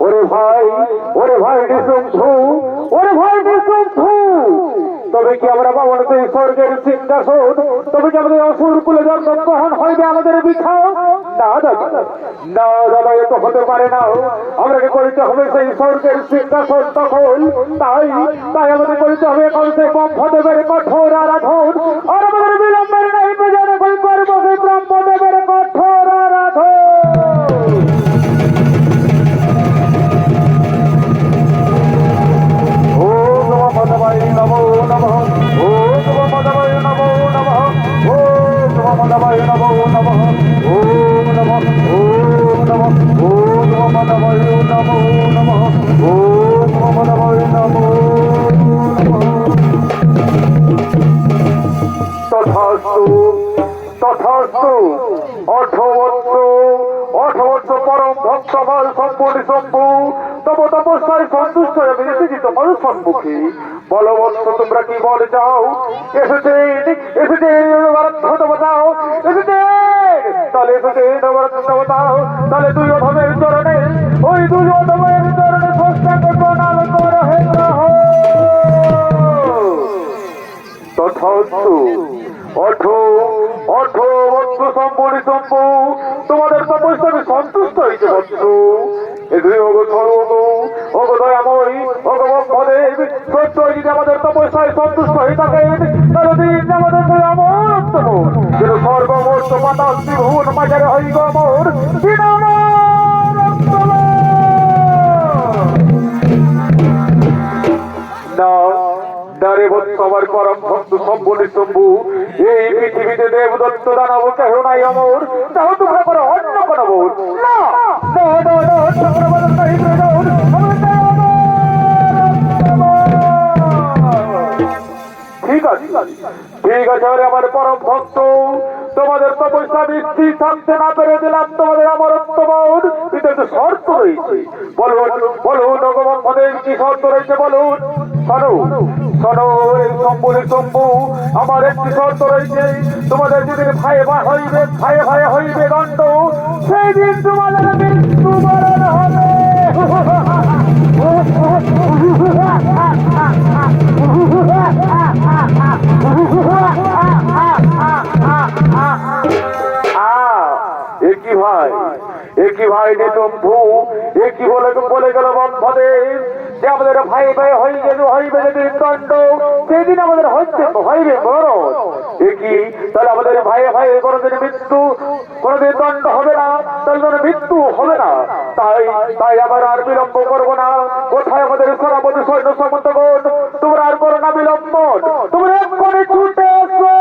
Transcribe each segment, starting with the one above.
ওরে ভাই নিঃসন্ধু, ওরে ভাই নিঃসন্ধু, তবে কি আমরা পাবো সেই স্বর্গের সিংহাসন? তবে কি আমাদের অসুর কুলে জন্মগ্রহণ হইবে আমাদের বৃথা? না দাদা, না দাদা, এ তো হতে পারে না। আমাকে করতে হবে সেই স্বর্গের সিংহাসন তখন। তাই তাই আমাদের করতে হবে এখন সেই ব্রহ্মদেবের কঠোর আরাধন। আর আমাদের বিলম্বের নাই প্রজারে কই করবো সেই ব্রহ্মদেবের কঠোর আরাধন। নমো নমঃ, ওম মহাদেবায় নমো নমঃ, ওম মহাদেবায় নমো নমঃ, ওম নমঃ, ওম নমঃ, ওম মহাদেবায় নমো নমঃ, ওম মহাদেবায় নমো নমঃ। তথাস্তু তথাস্তু। 18 বৎসর পরম ভক্ত আমার সম্পূর্ণ শম্ভু তব তপস্যায় সন্তুষ্ট হয়ে এসেছি তোমার সম্মুখে। বলো বৎস, তোমরা কি বলে যাও? এসেছে দেবতাও, তাহলে এসেছে দেবতাও, তাহলে দুই অধমের চরণে, ওই দুই অধমের চরণে সস্তাকে প্রণাম করো হে গ্রহ। তথাস্তু। 18 বৎস সম্পূর্ণ শম্ভু তোমাদের তপস্যা আমি সন্তুষ্ট হয়েছে বৎস। আমাদের তপস্যায় সন্তুষ্ট হয়ে থাকে আমাদের সর্বমস্ত মাতা ত্রিভুবন মাঝারে হইব মোর সবার পরম ভক্ত সম্পূর্ণ শম্ভু। এই পৃথিবীতে দেবদত্ত দানব কেহ নাই অমর, তাও তোমরা করো অন্য কোনো বোধ না। ঠিক আছে, ঠিক আছে, আমার পরম ভক্ত, তোমাদের তপস্যা বৃষ্টি থাকতে না পেরে দিলাম তোমাদের অমরত্ববোধ। এটা তো শর্ত রয়েছে। বলুন বলুন ভগবান কি শর্ত রয়েছে বলুন। শোনো শোনো, এই সম্পূর্ণ শম্ভু আমার একটি শর্ত রয়েছে। তোমাদের যেদিন ভাইয়ে ভাইয়ে হইবে দণ্ড, সেই দিন তোমাদের মৃত্যু বরণ হবে। একই ভাই নিতম্ভু, একই বলে গেল ব্রহ্মদেব যে আমাদের ভাই হইবে যেদিন দণ্ড, সেদিন আমাদের হইবে মরণ। একই, তাহলে আমাদের ভাই কোনোদিন কোনোদিন দণ্ড হবে না, তাহলে মৃত্যু হবে না। তাই আবার আর বিলম্ব করবো না। কোথায় আমাদের সেনাপতি সৈন্য সামন্তগণ? তোমরা আর করো না বিলম্ব, তোমরা এক্ষণে ছুটে এসো।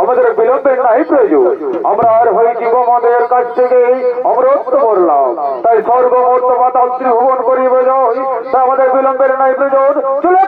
আমাদের বিলম্বের নাই প্রয়োজন। আমরা আর হয়ে জীব আমাদের কাছ থেকে অমরত্ব করলাম, তাই স্বর্গমর্ত মাতা ত্রিভুবন করিবে জয়। তা আমাদের বিলম্বের নাই প্রয়োজন। চলে